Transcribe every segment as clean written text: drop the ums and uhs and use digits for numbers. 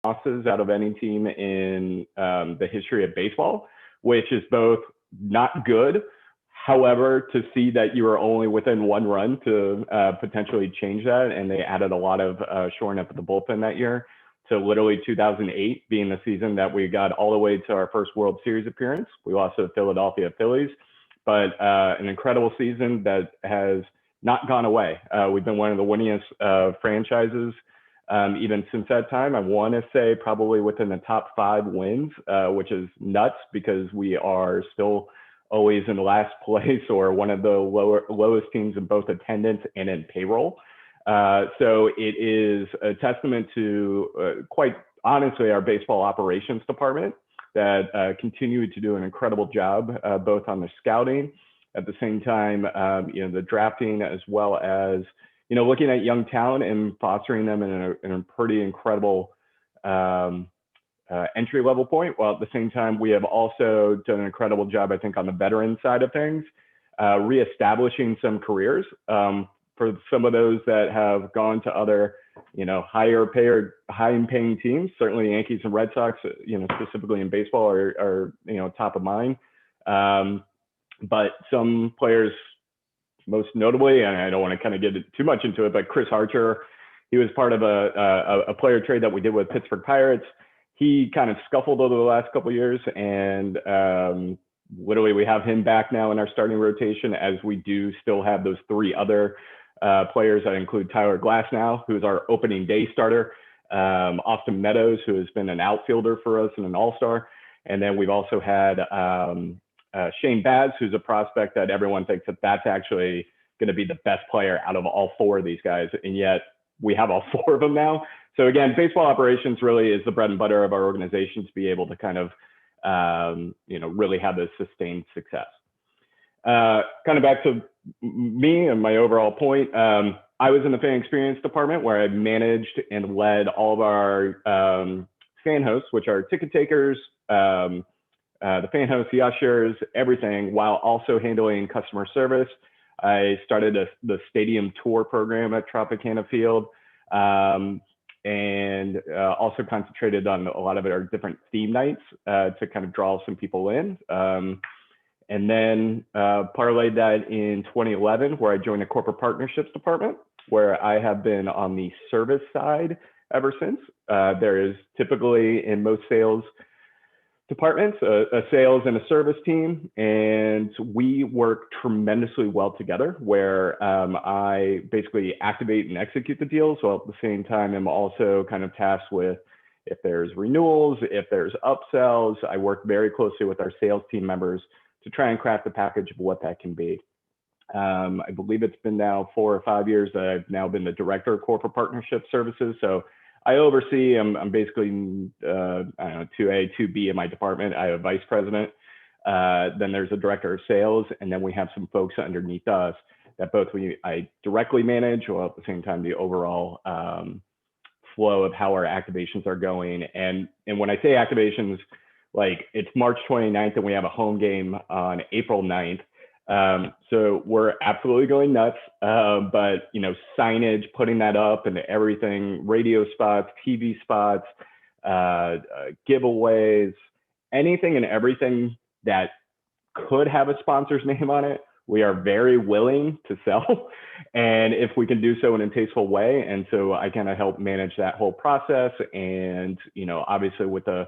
losses out of any team in the history of baseball, which is both not good. However, to see that you were only within one run to potentially change that, and they added a lot of shoring up at the bullpen that year, to literally 2008 being the season that we got all the way to our first World Series appearance. We lost to the Philadelphia Phillies, but an incredible season that has not gone away. We've been one of the winningest franchises even since that time. I want to say probably within the top 5 wins, which is nuts because we are still always in last place or one of the lowest teams in both attendance and in payroll. So it is a testament to, quite honestly, our baseball operations department that continued to do an incredible job, both on the scouting, at the same time, the drafting, as well as, looking at young talent and fostering them in a pretty incredible entry level point. While at the same time, we have also done an incredible job, I think, on the veteran side of things, reestablishing some careers for some of those that have gone to other, higher paying teams. Certainly the Yankees and Red Sox, specifically in baseball are top of mind. But some players, most notably, and I don't want to kind of get too much into it, but Chris Archer, he was part of a player trade that we did with Pittsburgh Pirates. He kind of scuffled over the last couple of years, and literally we have him back now in our starting rotation, as we do still have those 3 other players that include Tyler Glasnow, who's our opening day starter, Austin Meadows, who has been an outfielder for us and an all-star. And then we've also had Shane Baz, who's a prospect that everyone thinks that that's actually going to be the best player out of all 4 of these guys. And yet we have all 4 of them now. So again, baseball operations really is the bread and butter of our organization, to be able to kind of, really have this sustained success. Kind of back to me and my overall point. I was in the fan experience department, where I managed and led all of our fan hosts, which are ticket takers, the fan hosts, the ushers, everything, while also handling customer service. I started the stadium tour program at Tropicana Field, and also concentrated on a lot of our different theme nights to kind of draw some people in. And then parlayed that in 2011, where I joined the corporate partnerships department, where I have been on the service side ever since. There is typically, in most sales departments, a sales and a service team, and we work tremendously well together, where I basically activate and execute the deals, while at the same time I'm also kind of tasked with, if there's renewals, if there's upsells. I work very closely with our sales team members to try and craft a package of what that can be. I believe it's been now 4 or 5 years that I've now been the director of corporate partnership services. So I oversee, I'm basically, 2A, 2B in my department. I have a vice president. Then there's a director of sales. And then we have some folks underneath us that both I directly manage, while at the same time, the overall flow of how our activations are going. And when I say activations, like, it's March 29th and we have a home game on April 9th. So we're absolutely going nuts, but, signage, putting that up and everything, radio spots, TV spots, giveaways, anything and everything that could have a sponsor's name on it, we are very willing to sell. And if we can do so in a tasteful way. And so I kind of help manage that whole process. And, obviously with the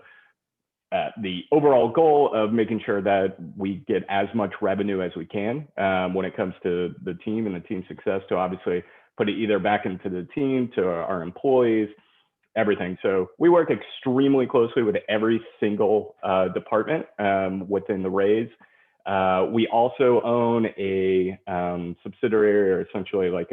overall goal of making sure that we get as much revenue as we can when it comes to the team and the team success, to obviously put it either back into the team, to our employees, everything. So we work extremely closely with every single department within the Rays. We also own a subsidiary, or essentially like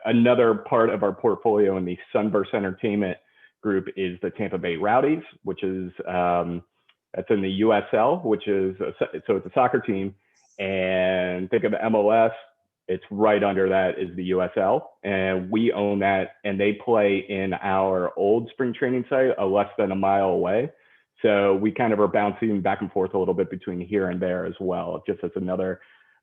another part of our portfolio in the Sunburst Entertainment group, is the Tampa Bay Rowdies, which is that's in the USL, which is so it's a soccer team. And think of MLS, it's right under that is the USL, and we own that. And they play in our old spring training site, less than a mile away. So we kind of are bouncing back and forth a little bit between here and there as well, just as another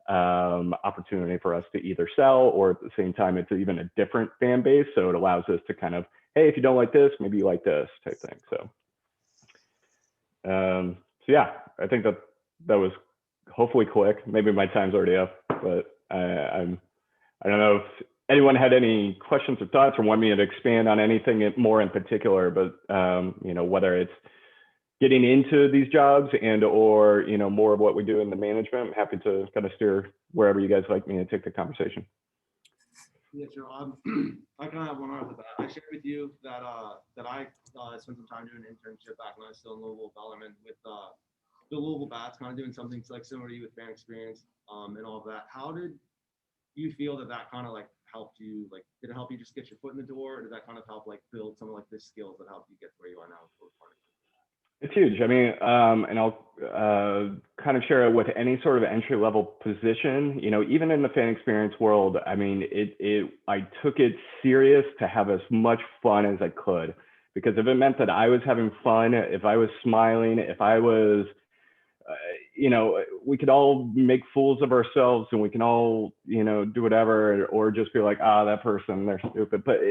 opportunity for us to either sell, or at the same time, it's even a different fan base. So it allows us to kind of hey, if you don't like this, maybe you like this type thing. So yeah, I think that was hopefully quick. Maybe my time's already up, but I don't know if anyone had any questions or thoughts or want me to expand on anything more in particular, but whether it's getting into these jobs and or more of what we do in the management, I'm happy to kind of steer wherever you guys like me to take the conversation. Yeah, sure. I kind of have one off the bat. I shared with you that I spent some time doing an internship back when I was still in Louisville Bellarmine with the Louisville Bats, kind of doing something like similar to you with fan experience and all of that. How did you feel that kind of like helped you? Like, did it help you just get your foot in the door, or did that kind of help like build some of like the skills that helped you get to where you are now? It's huge. I mean, and I'll kind of share it with any sort of entry level position. Even in the fan experience world, I mean, I took it serious to have as much fun as I could, because if it meant that I was having fun, if I was smiling, if I was, we could all make fools of ourselves and we can all, do whatever, or just be like, that person, they're stupid. But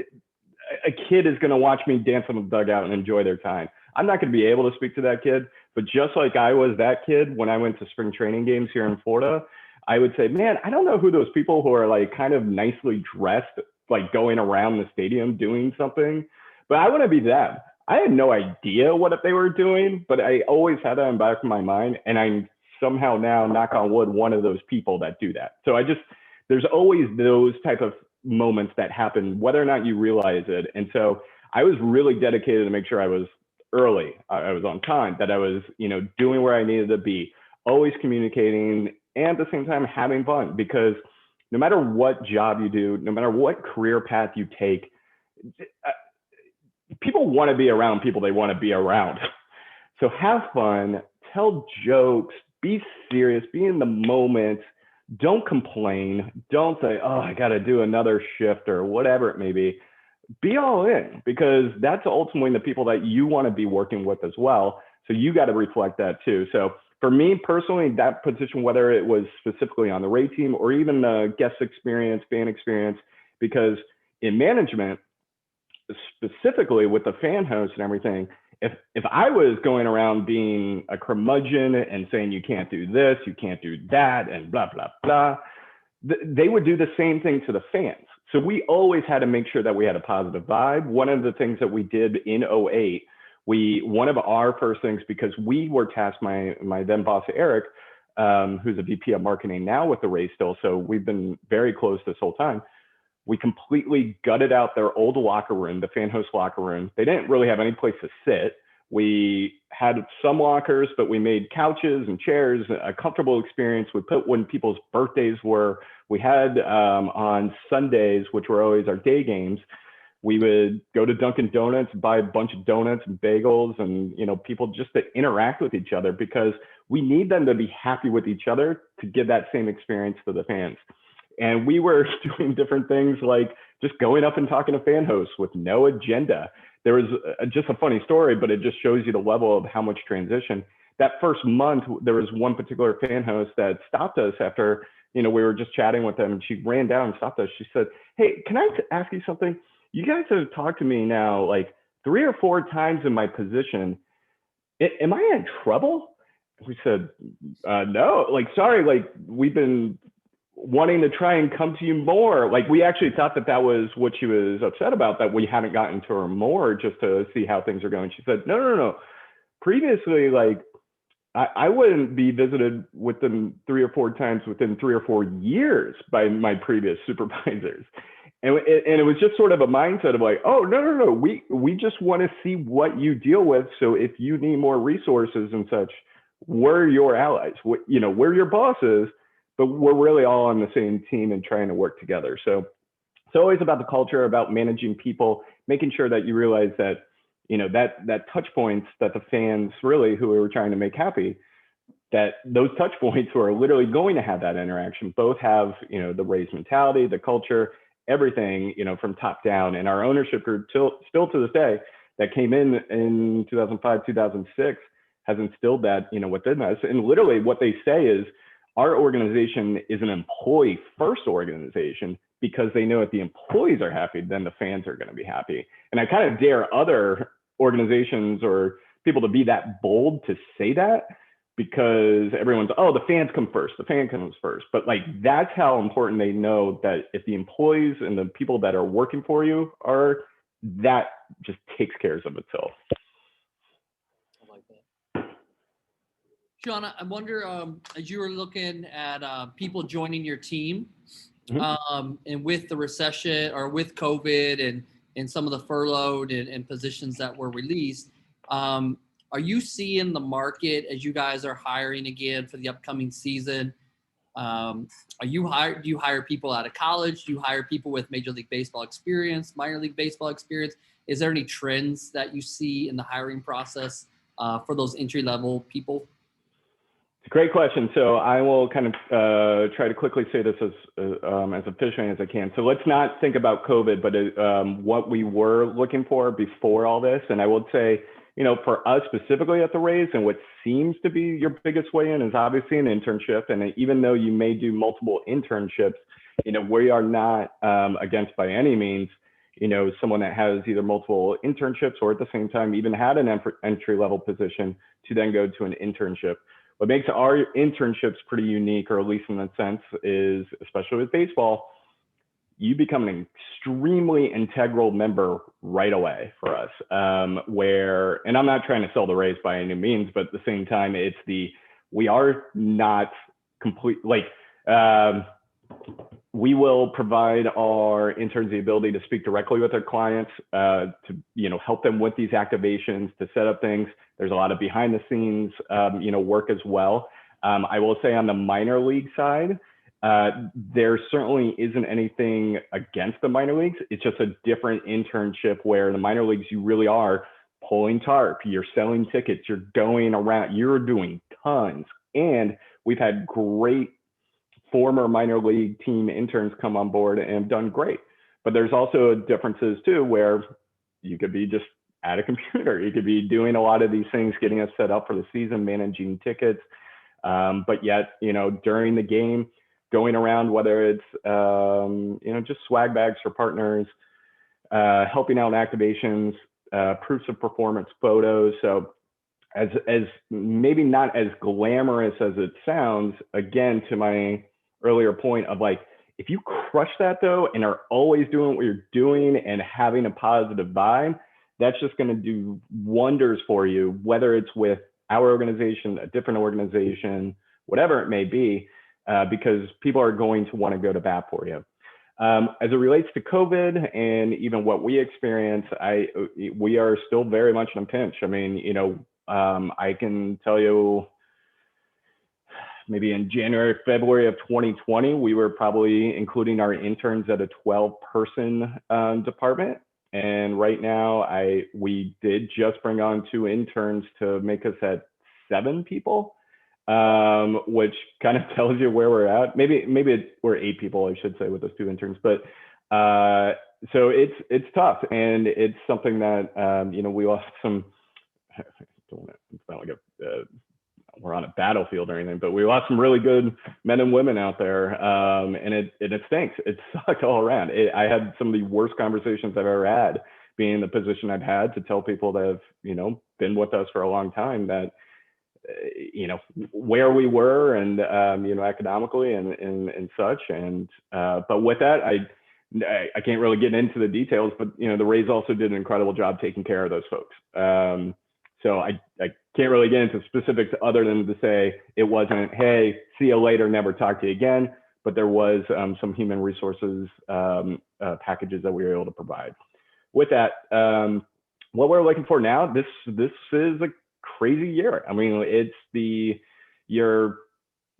a kid is going to watch me dance on the dugout and enjoy their time. I'm not going to be able to speak to that kid, but just like I was that kid when I went to spring training games here in Florida, I would say, man, I don't know who those people who are like kind of nicely dressed, like going around the stadium doing something, but I want to be them. I had no idea what they were doing, but I always had that in the back of my mind. And I'm somehow now, knock on wood, one of those people that do that. So there's always those type of moments that happen, whether or not you realize it. And so I was really dedicated to make sure I was early, I was on time, that I was, doing where I needed to be, always communicating, and at the same time having fun, because no matter what job you do, no matter what career path you take, people want to be around people they want to be around. So have fun, tell jokes, be serious, be in the moment. Don't complain. Don't say, oh, I got to do another shift or whatever it may be. Be all in, because that's ultimately the people that you want to be working with as well. So you got to reflect that too. So for me personally, that position, whether it was specifically on the Ray team or even the guest experience, fan experience, because in management, specifically with the fan host and everything, if I was going around being a curmudgeon and saying you can't do this, you can't do that, and blah, blah, blah, they would do the same thing to the fans. So we always had to make sure that we had a positive vibe. One of the things that we did in 08, one of our first things, because we were tasked, my then boss, Eric, who's a VP of marketing now with the Rays still, so we've been very close this whole time. We completely gutted out their old locker room, the fan host locker room. They didn't really have any place to sit. We had some lockers, but we made couches and chairs, a comfortable experience. We put when people's birthdays were. We had on Sundays, which were always our day games, we would go to Dunkin' Donuts, buy a bunch of donuts and bagels, and people just to interact with each other, because we need them to be happy with each other to give that same experience to the fans. And we were doing different things like just going up and talking to fan hosts with no agenda. There was just a funny story, but it just shows you the level of how much transition. That first month, there was one particular fan host that stopped us after, we were just chatting with them, and she ran down and stopped us. She said, hey, can I ask you something? You guys have talked to me now like 3 or 4 times in my position. Am I in trouble? We said, no, like, sorry, like we've been wanting to try and come to you more. Like, we actually thought that was what she was upset about, that we hadn't gotten to her more just to see how things are going. She said, no. Previously, like, I wouldn't be visited with them 3 or 4 times within 3 or 4 years by my previous supervisors. And it was just sort of a mindset of like, oh, no. We just want to see what you deal with. So if you need more resources and such, we're your allies. We're your bosses, but we're really all on the same team and trying to work together. So it's always about the culture, about managing people, making sure that you realize that, that touch points that the fans really who we were trying to make happy, that those touch points who are literally going to have that interaction, both have, the Rays mentality, the culture, everything, from top down. And our ownership group still to this day that came in 2005, 2006 has instilled that, within us. And literally what they say is, our organization is an employee first organization because they know if the employees are happy, then the fans are going to be happy. And I kind of dare other organizations or people to be that bold to say that, because everyone's, oh, the fans come first, the fan comes first. But like, that's how important they know that if the employees and the people that are working for you are, that just takes care of itself. I like that. Sean, I wonder, as you were looking at people joining your team, and with the recession or with COVID and some of the furloughed and positions that were released, are you seeing the market as you guys are hiring again for the upcoming season? Do you hire people out of college? Do you hire people with Major League Baseball experience, minor league baseball experience? Is there any trends that you see in the hiring process for those entry-level people? It's a great question. So I will kind of try to quickly say this as efficiently as I can. So let's not think about COVID, but what we were looking for before all this. And I would say, you know, for us specifically at the Rays, and what seems to be your biggest way in is obviously an internship. And even though you may do multiple internships, you know, we are not against by any means, you know, someone that has either multiple internships or at the same time even had an entry-level position to then go to an internship. What makes our internships pretty unique, or at least in that sense, is, especially with baseball, you become an extremely integral member right away for us. Where, and I'm not trying to sell the Rays by any means, but at the same time, we are not complete, like, we will provide our interns the ability to speak directly with their clients, to, you know, help them with these activations, to set up things. There's a lot of behind the scenes, you know, work as well. I will say on the minor league side, there certainly isn't anything against the minor leagues. It's just a different internship, where in the minor leagues, you really are pulling tarp, you're selling tickets, you're going around, you're doing tons. And we've had great former minor league team interns come on board and have done great. But there's also differences too, where you could be just at a computer, you could be doing a lot of these things, getting us set up for the season, managing tickets. But yet, you know, during the game, going around, whether it's, you know, just swag bags for partners, helping out activations, proofs of performance photos. So as maybe not as glamorous as it sounds, again, to my earlier point of like, if you crush that though, and are always doing what you're doing and having a positive vibe, that's just going to do wonders for you, whether it's with our organization, a different organization, whatever it may be, because people are going to want to go to bat for you. As it relates to COVID and even what we experience, we are still very much in a pinch. I mean, you know, I can tell you, maybe in January, February of 2020, we were probably including our interns at a 12-person department. And right now, we did just bring on 2 interns to make us at 7 people, which kind of tells you where we're at. Maybe we're 8 people, I should say, with those 2 interns. But so it's tough, and it's something that you know, we lost some. I don't want to, it's not like we're on a battlefield or anything, but we lost some really good men and women out there, and it stinks. It sucked all around. I had some of the worst conversations I've ever had, being in the position I've had, to tell people that have, you know, been with us for a long time, that you know, where we were, and you know, economically and such. And but with that, I can't really get into the details, but you know, the Rays also did an incredible job taking care of those folks. So I can't really get into specifics other than to say it wasn't, hey, see you later, never talk to you again. But there was some human resources packages that we were able to provide. With that, what we're looking for now, this is a crazy year. I mean, it's the year,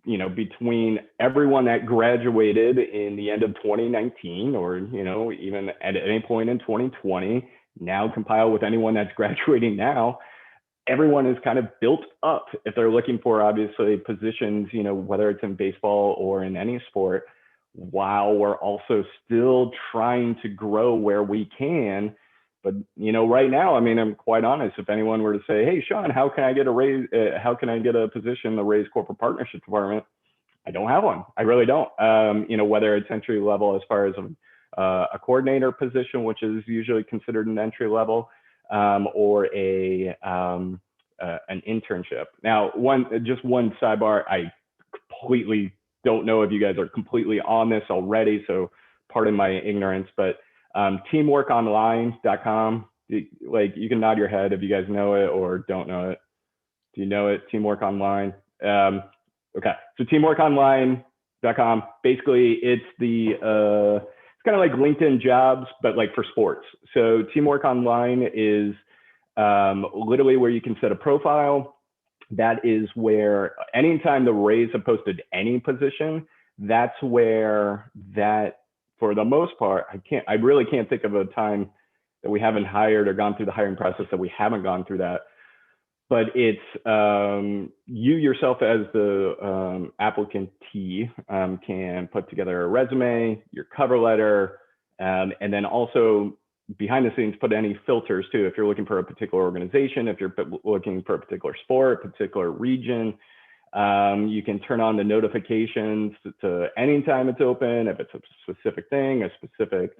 you know, between everyone that graduated in the end of 2019, or, you know, even at any point in 2020, now compiled with anyone that's graduating now. Everyone is kind of built up if they're looking for, obviously, positions, you know, whether it's in baseball or in any sport, while we're also still trying to grow where we can. But, you know, right now, I mean, I'm quite honest, if anyone were to say, hey, Sean, how can I get a raise? How can I get a position in the Rays corporate partnership department? I don't have one. I really don't. Whether it's entry level as far as a coordinator position, which is usually considered an entry level, or an internship. Now, one sidebar, I completely don't know if you guys are completely on this already, so pardon my ignorance, but teamworkonline.com, like you can nod your head if you guys know it or don't know it. Do you know it? Teamwork Online. Okay, so teamworkonline.com. Basically, it's it's kind of like LinkedIn Jobs, but like for sports. So Teamwork Online is literally where you can set a profile. That is where anytime the Rays have posted any position, that's where that, for the most part, I really can't think of a time that we haven't hired or gone through the hiring process that we haven't gone through that. But it's you yourself as the applicantee can put together a resume, your cover letter, and then also behind the scenes put any filters too. If you're looking for a particular organization, if you're looking for a particular sport, particular region, you can turn on the notifications to anytime it's open. If it's a specific thing, a specific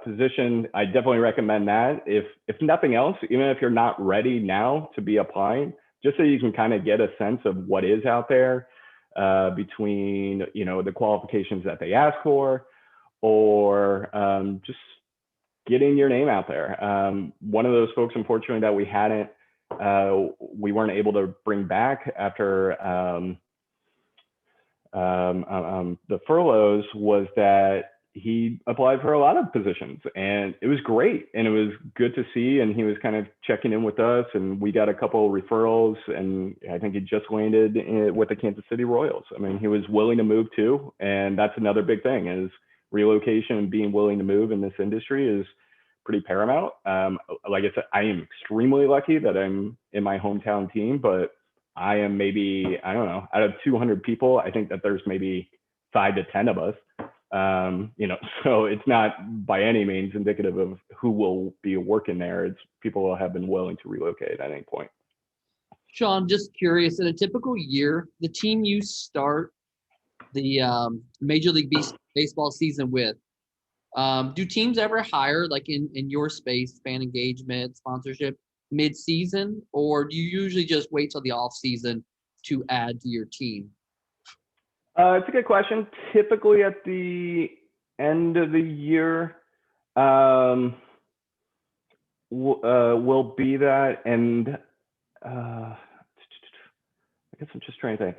position, I definitely recommend that. If nothing else, even if you're not ready now to be applying, just so you can kind of get a sense of what is out there between the qualifications that they ask for, or just getting your name out there. One of those folks, unfortunately, that we weren't able to bring back after the furloughs was that he applied for a lot of positions, and it was great, and it was good to see. And he was kind of checking in with us, and we got a couple of referrals, and I think he just landed with the Kansas City Royals. I mean, he was willing to move too, and that's another big thing is relocation and being willing to move in this industry is pretty paramount. Like I said, I am extremely lucky that I'm in my hometown team, but I am maybe, I don't know, out of 200 people, I think that there's maybe 5 to 10 of us. So it's not by any means indicative of who will be working there. It's people who have been willing to relocate at any point. Sean, just curious, in a typical year, the team you start the Major League Baseball season with, do teams ever hire, like in your space, fan engagement, sponsorship, mid-season, or do you usually just wait till the off season to add to your team? It's a good question. Typically at the end of the year, will be that, and I guess I'm just trying to think.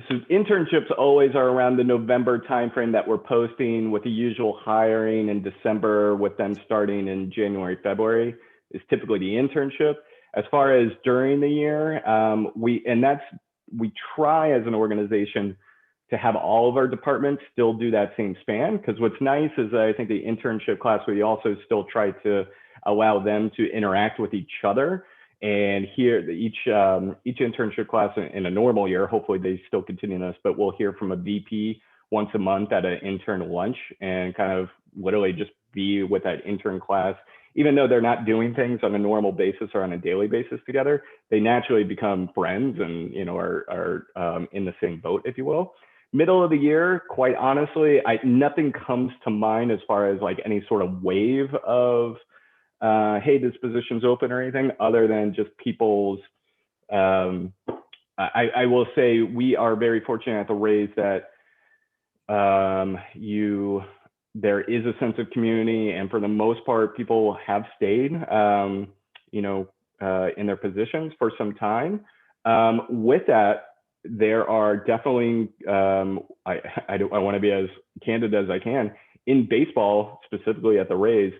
So internships always are around the November timeframe that we're posting, with the usual hiring in December, with them starting in January, February is typically the internship. As far as during the year, we try as an organization to have all of our departments still do that same span, because what's nice is that I think the internship class, we also still try to allow them to interact with each other. And here, each internship class in a normal year, hopefully they still continue this, but we'll hear from a VP once a month at an intern lunch, and kind of literally just be with that intern class. Even though they're not doing things on a normal basis or on a daily basis together, they naturally become friends and are in the same boat, if you will. Middle of the year, quite honestly, nothing comes to mind as far as like any sort of wave of hey, this position's open or anything, other than just people's, I will say we are very fortunate at the Rays that there is a sense of community, and for the most part, people have stayed, in their positions for some time. With that, there are definitely, I want to be as candid as I can, in baseball, specifically at the Rays,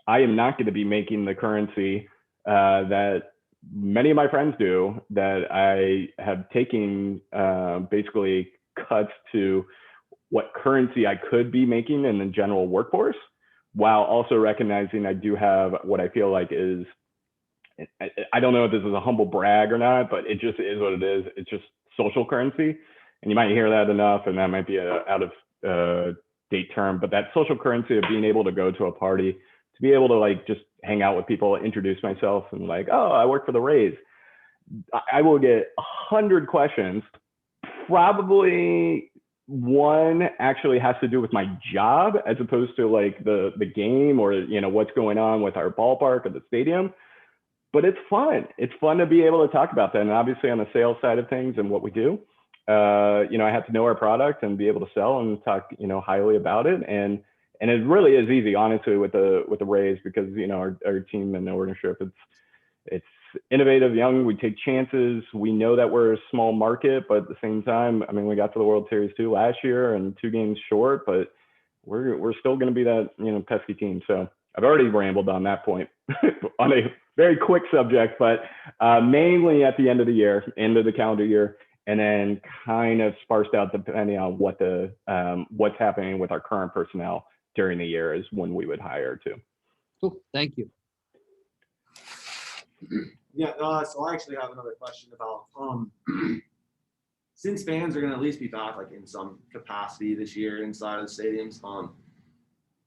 I am not going to be making the currency that many of my friends do, that I have taken basically cuts to what currency I could be making in the general workforce, while also recognizing I do have what I feel like is, I don't know if this is a humble brag or not, but it just is what it is. It's just social currency. And you might hear that enough, and that might be a out of date term, but that social currency of being able to go to a party, to be able to like just hang out with people, introduce myself, and like, oh, I work for the Rays. I will get 100 questions Probably one actually has to do with my job as opposed to like the game or, you know, what's going on with our ballpark or the stadium. But it's fun. It's fun to be able to talk about that. And obviously on the sales side of things and what we do, you know, I have to know our product and be able to sell and talk, you know, highly about it. And it really is easy, honestly, with the Rays because, you know, our team and ownership, it's innovative, young. We take chances. We know that we're a small market, but at the same time, I mean, we got to the World Series too last year and 2 games short, but we're still going to be that, you know, pesky team. So I've already rambled on that point on a very quick subject, but mainly at the end of the year, end of the calendar year, and then kind of sparsed out depending on what the what's happening with our current personnel during the year is when we would hire too. Cool. Thank you. Yeah, so I actually have another question about since fans are going to at least be back like in some capacity this year inside of the stadiums,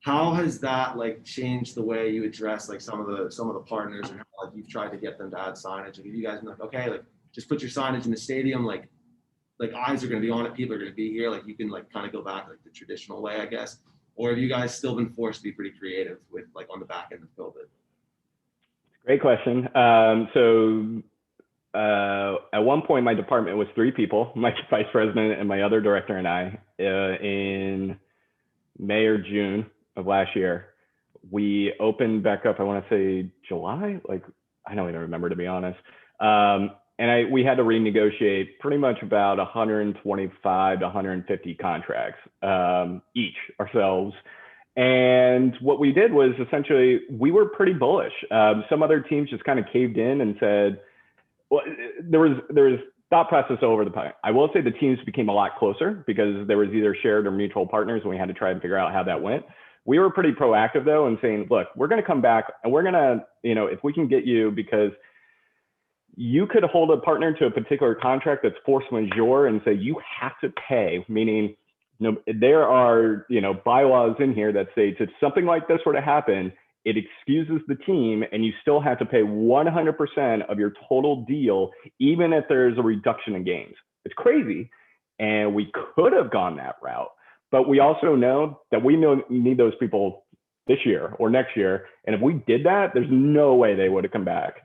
how has that like changed the way you address like some of the partners and how like you've tried to get them to add signage? Like, have you guys been like, okay, like just put your signage in the stadium, like eyes are going to be on it, people are going to be here, like you can like kind of go back like the traditional way, I guess, or have you guys still been forced to be pretty creative with like on the back end of COVID? Great question. At one point, my department was 3 people, my vice president and my other director and I, in May or June of last year. We opened back up, I want to say July, like, I don't even remember, to be honest. And we had to renegotiate pretty much about 125 to 150 contracts each ourselves. And what we did was essentially, we were pretty bullish. Some other teams just kind of caved in and said, well, there was thought process over the pipe. I will say the teams became a lot closer because there was either shared or mutual partners, and we had to try and figure out how that went. We were pretty proactive though and saying, look, we're going to come back and we're going to, you know, if we can get you, because you could hold a partner to a particular contract that's force majeure and say you have to pay, meaning, you know, there are, you know, bylaws in here that say if something like this were to happen, it excuses the team and you still have to pay 100% of your total deal, even if there's a reduction in games. It's crazy. And we could have gone that route, but we also know that we need those people this year or next year. And if we did that, there's no way they would have come back.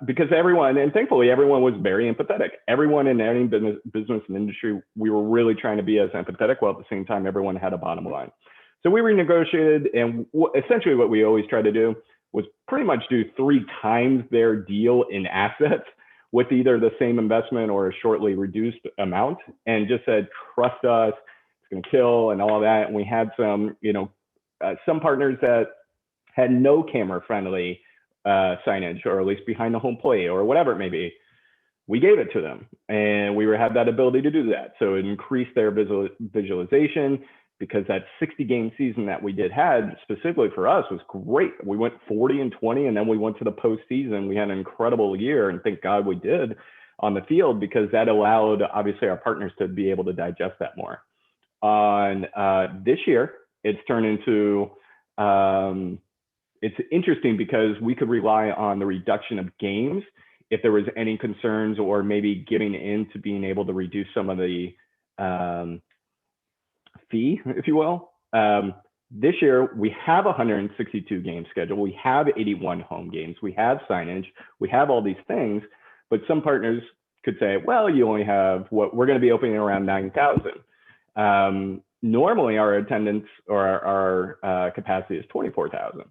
Because everyone, and thankfully everyone was very empathetic. Everyone in any business and industry, we were really trying to be as empathetic, while at the same time, everyone had a bottom line. So we renegotiated, and essentially what we always try to do was pretty much do 3 times their deal in assets with either the same investment or a shortly reduced amount, and just said, trust us, it's going to kill and all that. And we had some, you know, some partners that had no camera friendly signage, or at least behind the home plate or whatever it may be. We gave it to them, and we had that ability to do that. So it increased their visualization, because that 60 game season that we had specifically for us was great. We went 40-20, and then we went to the postseason. We had an incredible year, and thank God we did on the field, because that allowed obviously our partners to be able to digest that more. On this year, it's turned into, it's interesting because we could rely on the reduction of games if there was any concerns, or maybe giving into being able to reduce some of the fee, if you will. This year, we have 162 game schedule. We have 81 home games. We have signage. We have all these things, but some partners could say, well, you only have what we're going to be opening around 9,000. Normally our attendance or our capacity is 24,000.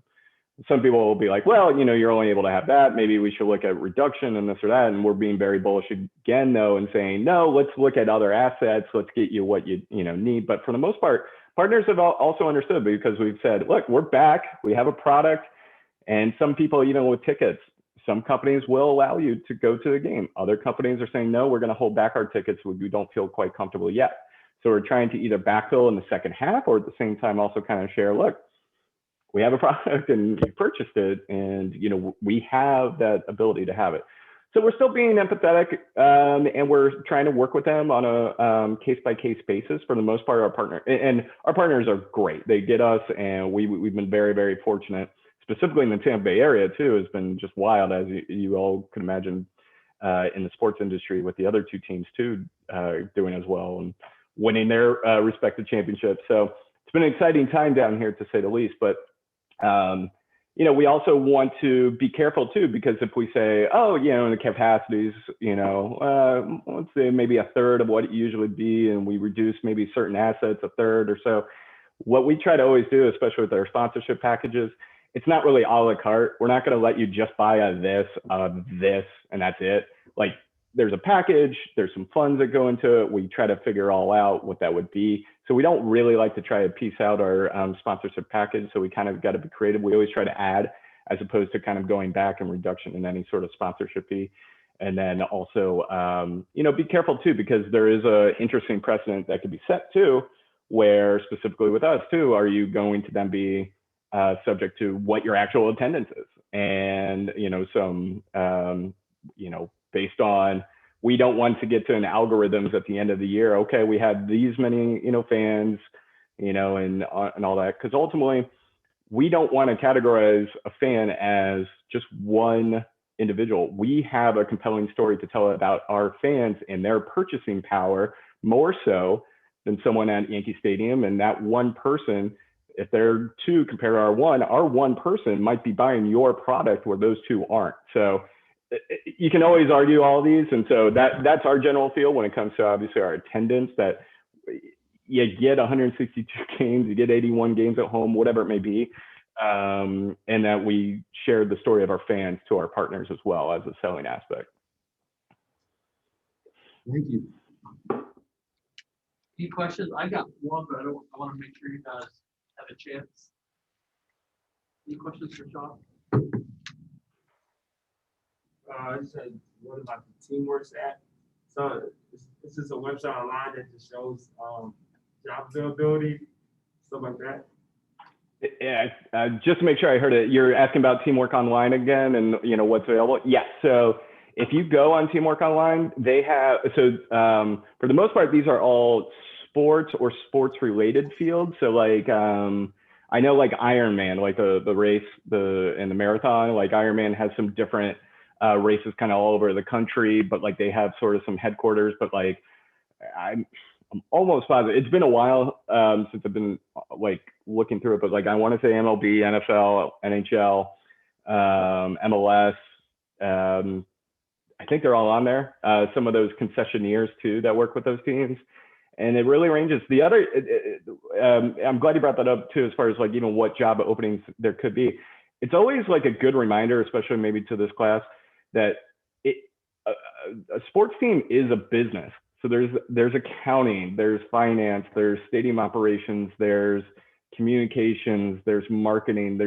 Some people will be like, well, you know, you're only able to have that. Maybe we should look at reduction and this or that. And we're being very bullish again, though, and saying, no, let's look at other assets. Let's get you what you need. But for the most part, partners have also understood, because we've said, look, we're back. We have a product. And some people, you know, with tickets, some companies will allow you to go to the game. Other companies are saying, no, we're going to hold back our tickets. We don't feel quite comfortable yet. So we're trying to either backfill in the second half, or at the same time also kind of share, look, we have a product and you purchased it, and you know, we have that ability to have it. So we're still being empathetic, and we're trying to work with them on a case-by-case basis. For the most part, our partners are great. They get us, and we've been very, very fortunate. Specifically in the Tampa Bay area too, has been just wild, as you all could imagine, in the sports industry with the other 2 teams too. doing as well and winning their respective championships. So it's been an exciting time down here, to say the least. But we also want to be careful too, because if we say, oh, the capacities, let's say maybe a third of what it usually be, and we reduce maybe certain assets a third or so. What we try to always do, especially with our sponsorship packages, it's not really a la carte. We're not going to let you just buy this, and that's it. Like, there's a package, there's some funds that go into it. We try to figure all out what that would be. So we don't really like to try to piece out our sponsorship package. So we kind of got to be creative. We always try to add, as opposed to kind of going back and reduction in any sort of sponsorship fee. And then also, be careful too, because there is a interesting precedent that could be set too, where specifically with us too, are you going to then be subject to what your actual attendance is? And, some, based on, we don't want to get to an algorithms at the end of the year. Okay, we had these many, fans, and all that. Because ultimately, we don't want to categorize a fan as just one individual. We have a compelling story to tell about our fans and their purchasing power, more so than someone at Yankee Stadium. And that one person, if they're two compared to our one person might be buying your product where those two aren't. So you can always argue all of these. And so that's our general feel when it comes to obviously our attendance, that you get 162 games, you get 81 games at home, whatever it may be. And that we share the story of our fans to our partners as well as a selling aspect. Thank you. Any questions? I got one, but I want to make sure you guys have a chance. Any questions for Sean? I said, what about the teamwork at? So this is a website online that just shows job availability, stuff like that. Yeah, just to make sure I heard it, you're asking about Teamwork Online again, and what's available. Yes. So if you go on Teamwork Online, they have for the most part, these are all sports or sports-related fields. So like I know like Ironman, like the race, and the marathon, like Ironman has some different races kind of all over the country, but like they have sort of some headquarters. But like I'm almost positive, it's been a while since I've been like looking through it, but like I want to say MLB, NFL, NHL, MLS. I think they're all on there. Some of those concessionaires too that work with those teams. And it really ranges. The other, I'm glad you brought that up too, as far as like even what job openings there could be. It's always like a good reminder, especially maybe to this class, that a sports team is a business. So there's accounting, there's finance, there's stadium operations, there's communications, there's marketing,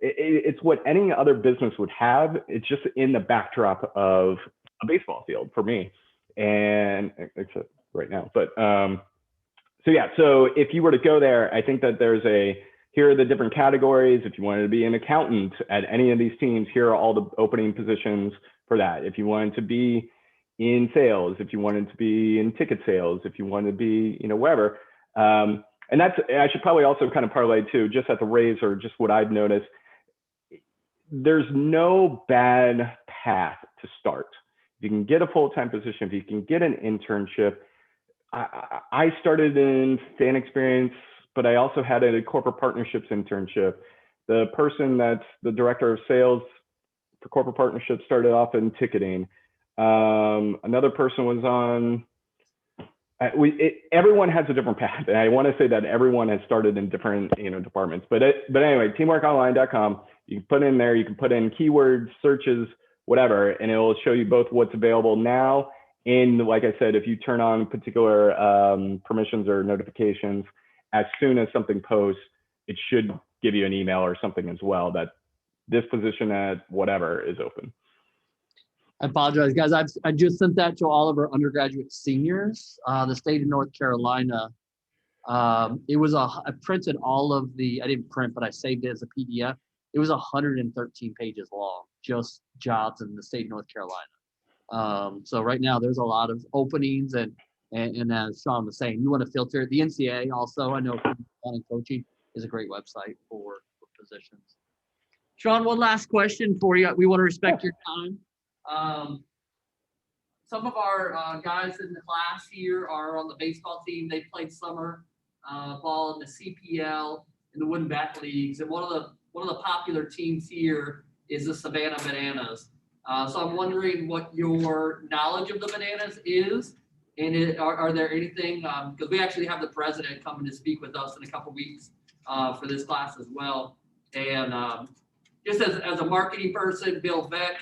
it's what any other business would have. It's just in the backdrop of a baseball field for me, and except right now. But so yeah, so if you were to go there, I think that here are the different categories. If you wanted to be an accountant at any of these teams, here are all the opening positions for that. If you wanted to be in sales, if you wanted to be in ticket sales, if you wanted to be, wherever. And I should probably also kind of parlay too, just at the Rays, or just what I've noticed, there's no bad path to start. If you can get a full-time position, if you can get an internship. I started in fan experience, but I also had a corporate partnerships internship. The person that's the director of sales for corporate partnerships started off in ticketing. Another person was on, everyone has a different path. And I want to say that everyone has started in different, departments, but anyway, teamworkonline.com, you can put in there, you can put in keywords, searches, whatever, and it will show you both what's available now. And like I said, if you turn on particular permissions or notifications, as soon as something posts, it should give you an email or something as well that this position at whatever is open. I apologize, guys. I just sent that to all of our undergraduate seniors. The state of North Carolina. I printed all of I didn't print, but I saved it as a PDF. It was 113 pages long, just jobs in the state of North Carolina. So right now there's a lot of openings, and as Sean was saying, you want to filter the NCAA also. I know coaching is a great website for positions. Sean, one last question for you. We want to respect your time. some of our guys in the class here are on the baseball team. They played summer ball in the CPL in the Wooden Bat Leagues, and one of the popular teams here is the Savannah Bananas. So I'm wondering what your knowledge of the Bananas is, and are there anything, because we actually have the president coming to speak with us in a couple weeks for this class as well. And just as a marketing person, Bill Beck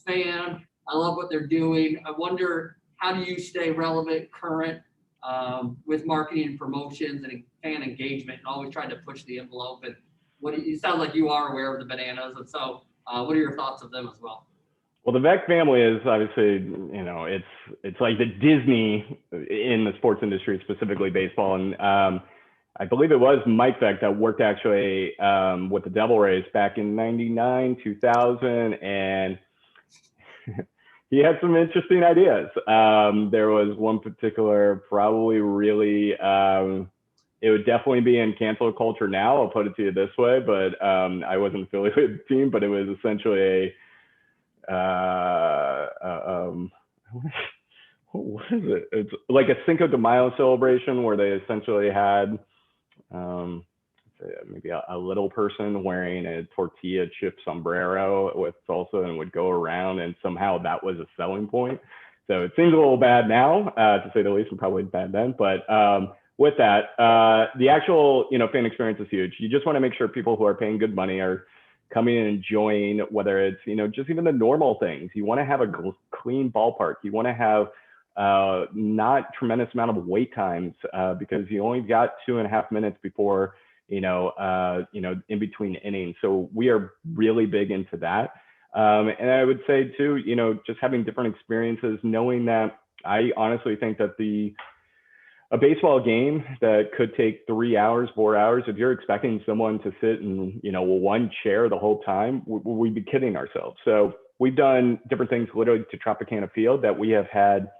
fan, I love what they're doing. I wonder, how do you stay relevant, current with marketing and promotions and fan engagement, and always trying to push the envelope? And it sounds like you are aware of the Bananas, and so what are your thoughts of them as well? Well, the Beck family is obviously, it's like the Disney in the sports industry, specifically baseball. And I believe it was Mike Beck that worked actually with the Devil Rays back in 99, 2000. And he had some interesting ideas. There was one particular, probably really, it would definitely be in cancel culture now. I'll put it to you this way, but I wasn't affiliated with the team, but it was essentially what is it? It's like a Cinco de Mayo celebration where they essentially had maybe a little person wearing a tortilla chip sombrero with salsa and would go around, and somehow that was a selling point. So it seems a little bad now, to say the least, and probably bad then. But with that, the actual fan experience is huge. You just want to make sure people who are paying good money are coming and enjoying, whether it's just even the normal things. You want to have a clean ballpark. You want to have not tremendous amount of wait times because you only got 2.5 minutes before in between innings. So we are really big into that. And I would say too, just having different experiences, knowing that I honestly think that a baseball game that could take 3 hours, 4 hours, if you're expecting someone to sit in, one chair the whole time, we'd be kidding ourselves. So we've done different things literally to Tropicana Field that we have had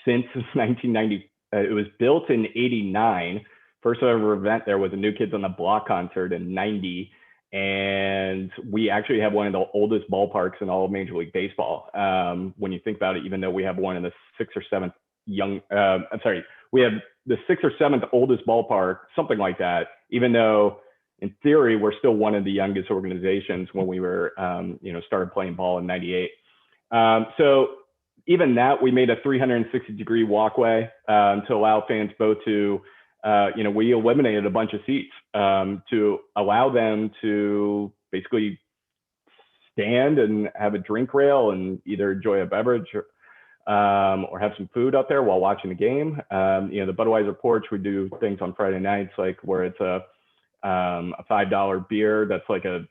since 1990. It was built in 89. First ever event there was a New Kids on the Block concert in 90. And we actually have one of the oldest ballparks in all of Major League Baseball. When you think about it, even though we have one in the 6th or 7th we have the 6th or 7th oldest ballpark, something like that, even though in theory, we're still one of the youngest organizations when we were, started playing ball in 98. So even that, we made a 360-degree walkway to allow fans both to, we eliminated a bunch of seats to allow them to basically stand and have a drink rail and either enjoy a beverage or have some food out there while watching the game. The Budweiser porch, we do things on Friday nights, like where it's a $5 beer. That's like a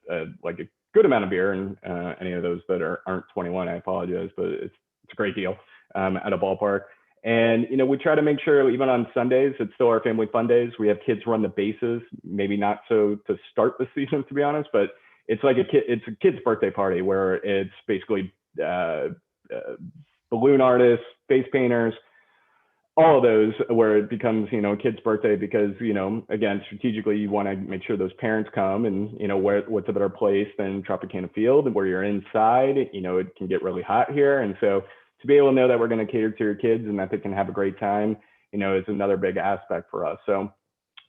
good amount of beer. And any of those that aren't 21, I apologize, but it's a great deal at a ballpark. And, we try to make sure even on Sundays, it's still our family fun days. We have kids run the bases, maybe not so to start the season, to be honest, but it's like it's a kid's birthday party where it's basically balloon artists, face painters, all of those, where it becomes, a kid's birthday because, again, strategically, you want to make sure those parents come and, what's a better place than Tropicana Field where you're inside, it can get really hot here. And so to be able to know that we're going to cater to your kids and that they can have a great time, is another big aspect for us. So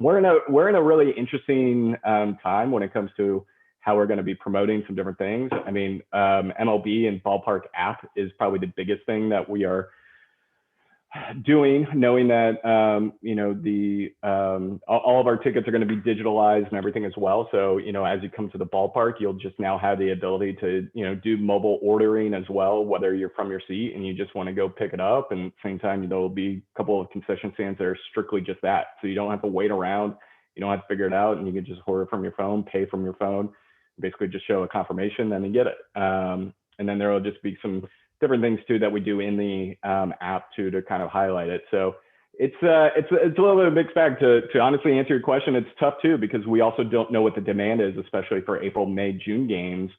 we're in a really interesting time when it comes to how we're going to be promoting some different things. I mean, MLB and Ballpark app is probably the biggest thing that we are doing, knowing that all of our tickets are going to be digitalized and everything as well. So as you come to the ballpark, you'll just now have the ability to do mobile ordering as well, whether you're from your seat and you just want to go pick it up. And at the same time, there'll be a couple of concession stands that are strictly just that, so you don't have to wait around, you don't have to figure it out, and you can just order from your phone, pay from your phone, basically just show a confirmation, then you get it. And then there will just be some different things too that we do in the app too to kind of highlight it. So it's a little bit of a mixed bag. To honestly answer your question, it's tough too because we also don't know what the demand is, especially for April, May, June games.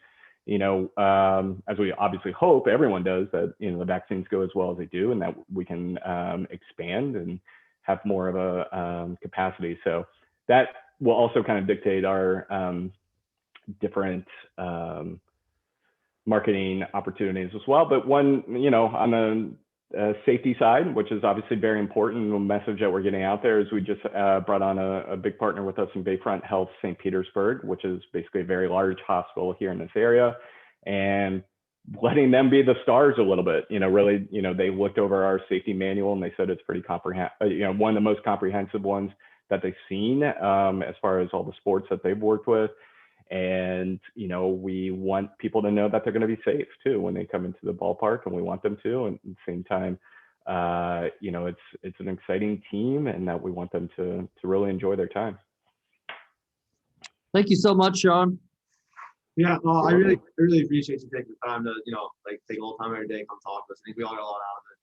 As we obviously hope everyone does, that the vaccines go as well as they do, and that we can expand and have more of a capacity. So that will also kind of dictate our different marketing opportunities as well. But one, on the safety side, which is obviously very important, the message that we're getting out there is we just brought on a big partner with us in Bayfront Health St. Petersburg, which is basically a very large hospital here in this area, and letting them be the stars a little bit. Really, they looked over our safety manual and they said it's pretty comprehensive, one of the most comprehensive ones that they've seen as far as all the sports that they've worked with. And, we want people to know that they're going to be safe too when they come into the ballpark, and we want them to. And at the same time, it's an exciting team, and that we want them to really enjoy their time. Thank you so much, Sean. Yeah, well, I really appreciate you taking the time to, take a little time every day, come talk to us. I think we all got a lot out of it.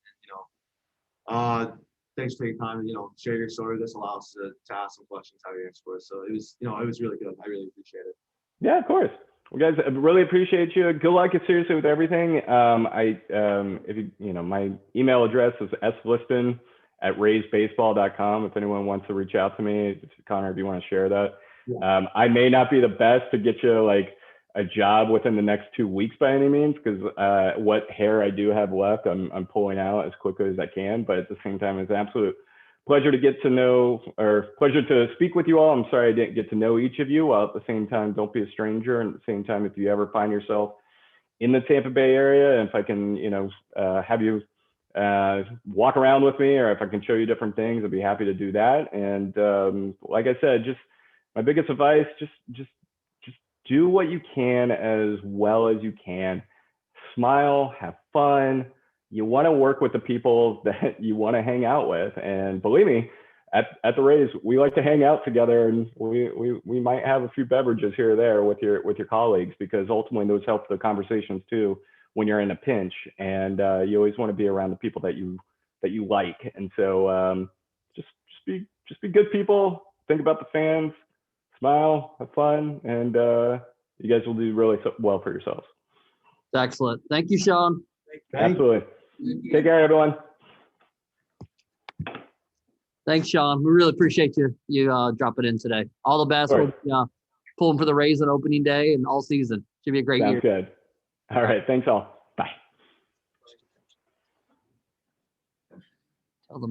And, thanks for taking time to, share your story. This allows us to ask some questions, have your answer for us. So it was really good. I really appreciate it. Yeah, of course. Well, guys, I really appreciate you. Good luck, seriously, with everything. If my email address is sliston@raysbaseball.com. If anyone wants to reach out to me, Connor, if you want to share that. Yeah. I may not be the best to get you a job within the next 2 weeks by any means, because what hair I do have left, I'm pulling out as quickly as I can. But at the same time, it's an absolute pleasure to speak with you all. I'm sorry I didn't get to know each of you. While at the same time, don't be a stranger. And at the same time, if you ever find yourself in the Tampa Bay area, and if I can, have you walk around with me, or if I can show you different things, I'd be happy to do that. And like I said, just my biggest advice, just do what you can as well as you can. Smile, have fun. You want to work with the people that you want to hang out with. And believe me, at the Rays, we like to hang out together, and we might have a few beverages here or there with your colleagues, because ultimately those help the conversations too when you're in a pinch. And you always want to be around the people that you like. And so just be good people. Think about the fans. Smile, have fun, and you guys will do really well for yourselves. Excellent. Thank you, Sean. Absolutely. Take care, everyone. Thanks, Sean. We really appreciate you dropping in today. All the best. We'll be pulling for the Rays on opening day and all season. Should be a great year. Sounds good. All right. Thanks all. Bye. Tell the man.